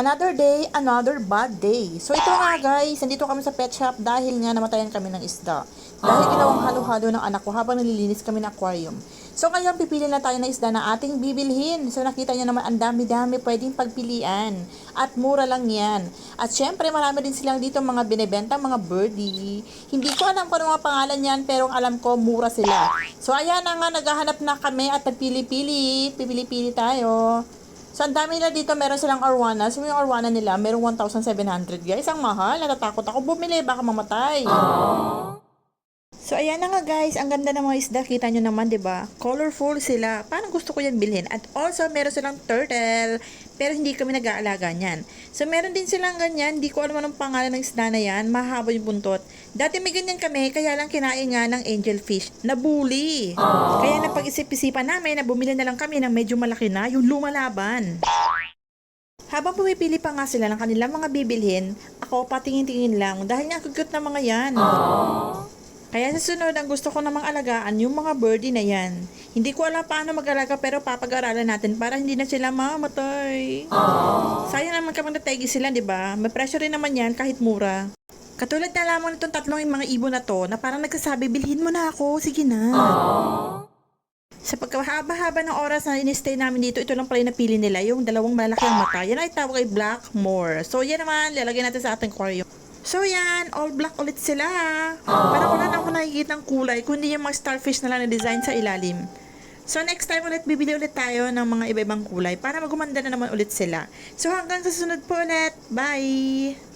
Another day, another bad day. So ito nga guys, nandito kami sa pet shop dahil nga namatayan kami ng isda. Dahil ginawang halo-halo ng anak ko habang nililinis kami ng aquarium. So ngayon pipili na tayo ng isda na ating bibilhin. So nakita nyo naman ang dami-dami pwedeng pagpilian. At mura lang yan. At syempre marami din silang dito mga binebenta, mga birdie. Hindi ko alam kung ano mga pangalan yan pero alam ko mura sila. So ayan na nga, naghahanap na kami at nagpili-pili. Pipili-pili tayo. So, ang dami nila dito, meron silang arwana. So, yung arwana nila, merong 1,700 guys. Ang mahal. Natatakot ako bumili. Baka mamatay. So, ayan na nga guys. Ang ganda ng mga isda. Kita nyo naman, 'di ba? Colorful sila. Parang gusto ko yan bilhin. At also, meron silang turtle. Pero hindi kami nag-aalaga niyan. So, meron din silang ganyan. Hindi ko alam anong pangalan ng isda na yan. Mahaba yung buntot. Dati may ganyan kami. Kaya lang kinain nga ng angelfish. Nabuli. Kaya napag-isip-isipan namin na bumili na lang kami ng medyo malaki na yung lumalaban. Habang pumipili pa nga sila ng kanilang mga bibilhin, ako patingin-tingin lang dahil nga cute na mga yan. Kaya sa sunod, ang gusto ko namang alagaan yung mga birdie na yan. Hindi ko alam paano mag-alaga pero papag-aralan natin para hindi na sila mamatay. Sayang naman kapag nategi sila, di ba? May pressure rin naman yan kahit mura. Katulad na lamang nitong tatlong mga ibon na to na parang nagsasabi, bilhin mo na ako, sige na. Sa pagkahaba-haba ng oras na in-stay namin dito, ito lang pala yung napili nila, yung dalawang malaking mata. Yan ay tawag ay Blackmore. So yan naman, lalagyan natin sa ating aquarium. So yan, all black ulit sila. Parang wala na ako nakikita ng kulay, kundi yung mga starfish na lang na design sa ilalim. So next time ulit, bibili ulit tayo ng mga iba-ibang kulay para magumanda na naman ulit sila. So hanggang sa sunod po ulit. Bye!